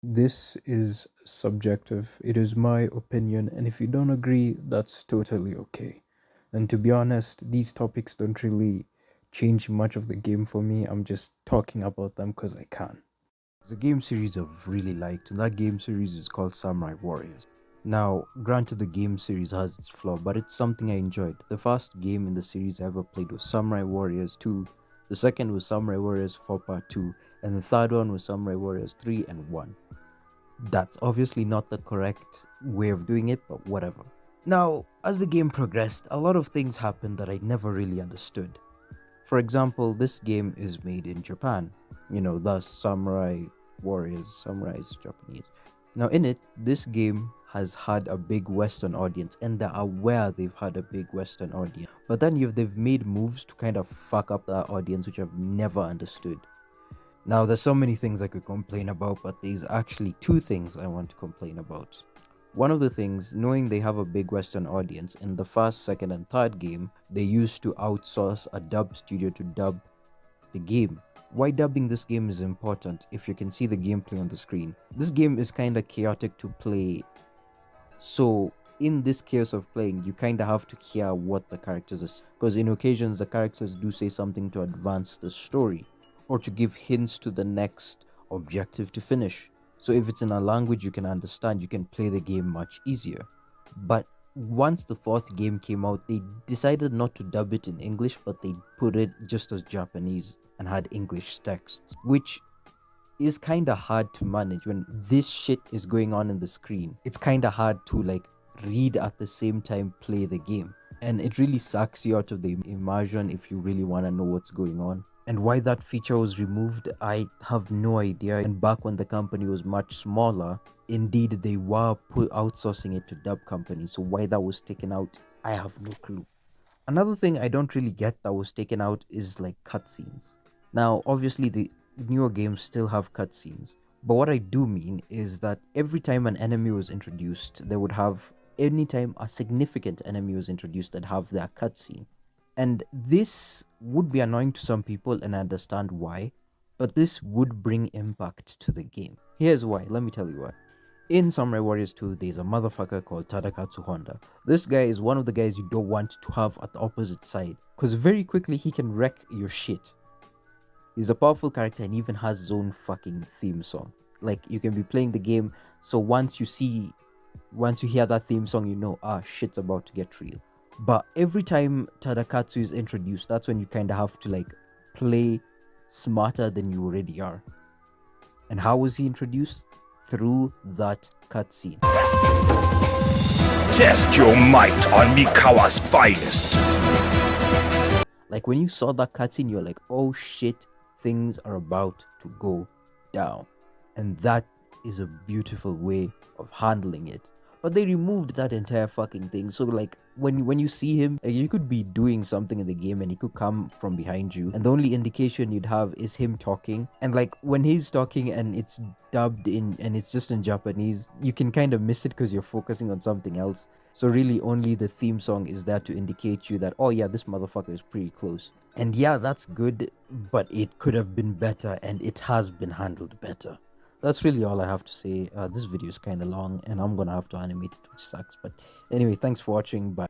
This is subjective. It is my opinion, and if you don't agree, that's totally okay. And to be honest, these topics don't really change much of the game for me. I'm just talking about them because I can. There's a game series I've really liked, and that game series is called Samurai Warriors. Now, granted, the game series has its flaw, but it's something I enjoyed. The first game in the series I ever played was Samurai Warriors 2, the second was Samurai Warriors 4 Part 2, and the third one was Samurai Warriors 3 and 1. That's obviously not the correct way of doing it, but whatever. Now, as the game progressed, a lot of things happened that I never really understood. For example, this game is made in Japan. Thus Samurai Warriors, Samurai is Japanese. Now, in it, this game has had a big Western audience, and they're aware they've had a big Western audience. But then they've made moves to kind of fuck up that audience, which I've never understood. Now, there's so many things I could complain about, but there's actually two things I want to complain about. One of the things, knowing they have a big Western audience, in the first, second, and third game, they used to outsource a dub studio to dub the game. Why dubbing this game is important if you can see the gameplay on the screen. This game is kind of chaotic to play, so in this chaos of playing, you kind of have to hear what the characters are saying, because in occasions the characters do say something to advance the story or to give hints to the next objective to finish. So if it's in a language you can understand, you can play the game much easier. But once the fourth game came out, they decided not to dub it in English, but they put it just as Japanese and had English texts, which is kind of hard to manage when this shit is going on in the screen. It's kind of hard to read at the same time play the game, and it really sucks you out of the immersion if you really want to know what's going on. And why that feature was removed, I have no idea. And back when the company was much smaller, indeed they were outsourcing it to dub companies, so why that was taken out, I have no clue. Another thing I don't really get that was taken out is cutscenes. Now, obviously, the newer games still have cutscenes, but what I do mean is that every time an enemy was introduced, they would have anytime a significant enemy was introduced, they'd have their cutscene. And this would be annoying to some people, and I understand why, but this would bring impact to the game. Here's why, let me tell you why. In Samurai Warriors 2, there's a motherfucker called Tadakatsu Honda. This guy is one of the guys you don't want to have at the opposite side, because very quickly he can wreck your shit. He's a powerful character and even has his own fucking theme song. You can be playing the game, so once you hear that theme song, shit's about to get real. But every time Tadakatsu is introduced, that's when you kind of have to play smarter than you already are. And how was he introduced? Through that cutscene. Test your might on Mikawa's finest. When you saw that cutscene, you're like, oh shit, things are about to go down. And that is a beautiful way of handling it. But they removed that entire fucking thing. So when you see him, you could be doing something in the game and he could come from behind you, and the only indication you'd have is him talking. And when he's talking and it's dubbed in and it's just in Japanese, you can kind of miss it because you're focusing on something else. So really only the theme song is there to indicate you that, oh yeah, this motherfucker is pretty close. And yeah, that's good, but it could have been better, and it has been handled better. That's really all I have to say. This video is kind of long and I'm gonna have to animate it, which sucks. But anyway, thanks for watching. Bye.